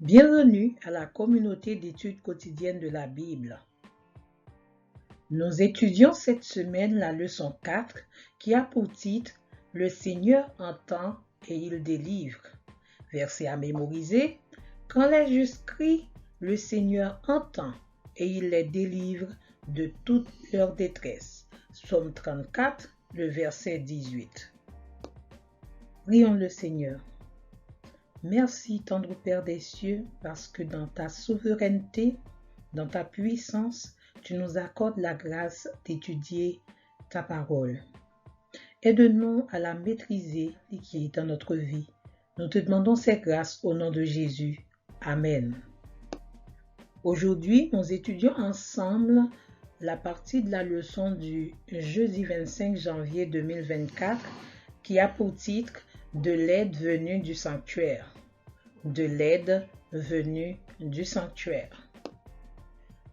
Bienvenue à la communauté d'études quotidiennes de la Bible. Nous étudions cette semaine la leçon 4 qui a pour titre « Le Seigneur entend et il délivre ». Verset à mémoriser. « Quand les justes crient, le Seigneur entend et il les délivre de toute leur détresse. » Psaume 34, le verset 18. Prions le Seigneur. Merci, tendre Père des cieux, parce que dans ta souveraineté, dans ta puissance, tu nous accordes la grâce d'étudier ta parole. Aide-nous à la maîtriser et qui est dans notre vie. Nous te demandons ces grâces au nom de Jésus. Amen. Aujourd'hui, nous étudions ensemble la partie de la leçon du jeudi 25 janvier 2024 qui a pour titre « De l'aide venue du sanctuaire ». De l'aide venue du sanctuaire.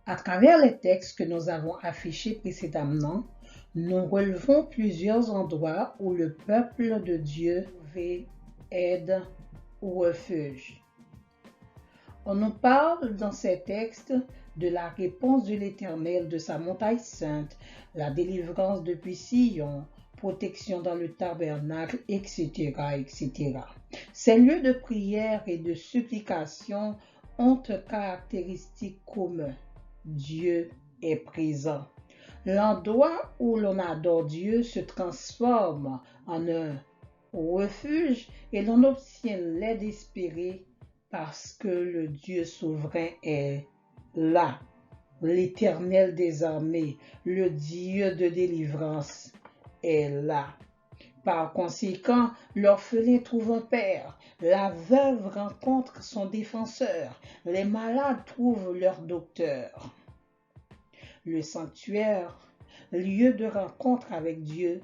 À travers les textes que nous avons affichés précédemment, nous relevons plusieurs endroits où le peuple de Dieu trouvait aide ou refuge. On nous parle dans ces textes de la réponse de l'Éternel de sa montagne sainte, la délivrance depuis Sion, protection dans le tabernacle, etc., etc. Ces lieux de prière et de supplication ont un caractéristique commun. Dieu est présent. L'endroit où l'on adore Dieu se transforme en un refuge et l'on obtient l'aide espérée parce que le Dieu souverain est là. L'Éternel des armées, le Dieu de délivrance, est là. Par conséquent, l'orphelin trouve un père, la veuve rencontre son défenseur, les malades trouvent leur docteur. Le sanctuaire, lieu de rencontre avec Dieu,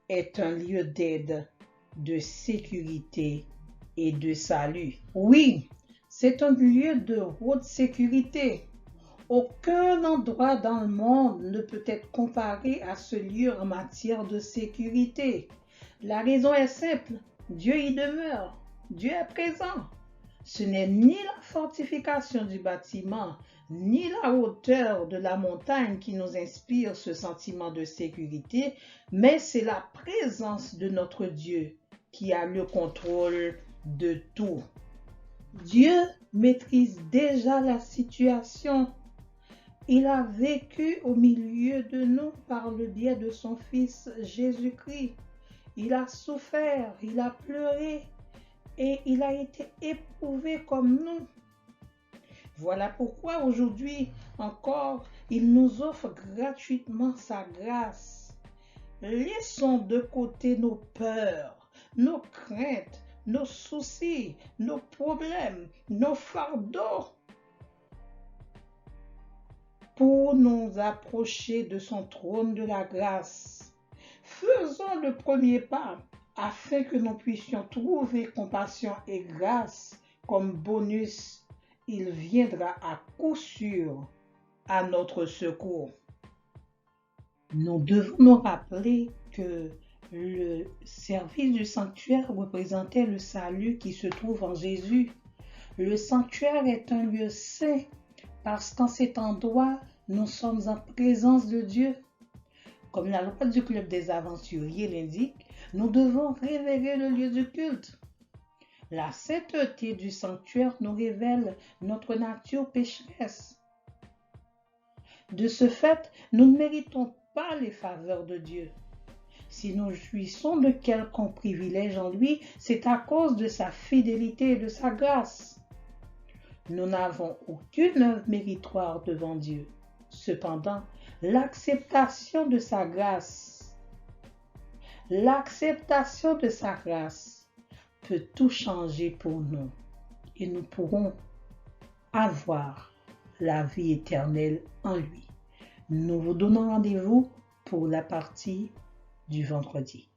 est un lieu d'aide, de sécurité et de salut. Oui, c'est un lieu de haute sécurité. Aucun endroit dans le monde ne peut être comparé à ce lieu en matière de sécurité. La raison est simple, Dieu y demeure, Dieu est présent. Ce n'est ni la fortification du bâtiment, ni la hauteur de la montagne qui nous inspire ce sentiment de sécurité, mais c'est la présence de notre Dieu qui a le contrôle de tout. Dieu maîtrise déjà la situation. Il a vécu au milieu de nous par le biais de son Fils Jésus-Christ. Il a souffert, il a pleuré et il a été éprouvé comme nous. Voilà pourquoi aujourd'hui encore, il nous offre gratuitement sa grâce. Laissons de côté nos peurs, nos craintes, nos soucis, nos problèmes, nos fardeaux pour nous approcher de son trône de la grâce. Faisons le premier pas afin que nous puissions trouver compassion et grâce comme bonus. Il viendra à coup sûr à notre secours. Nous devons nous rappeler que le service du sanctuaire représentait le salut qui se trouve en Jésus. Le sanctuaire est un lieu saint parce qu'en cet endroit, nous sommes en présence de Dieu. Comme la loi du Club des aventuriers l'indique, nous devons révérer le lieu du culte. La sainteté du sanctuaire nous révèle notre nature pécheresse. De ce fait, nous ne méritons pas les faveurs de Dieu. Si nous jouissons de quelconque privilège en lui, c'est à cause de sa fidélité et de sa grâce. Nous n'avons aucune œuvre méritoire devant Dieu. Cependant, l'acceptation de sa grâce peut tout changer pour nous et nous pourrons avoir la vie éternelle en lui. Nous vous donnons rendez-vous pour la partie du vendredi.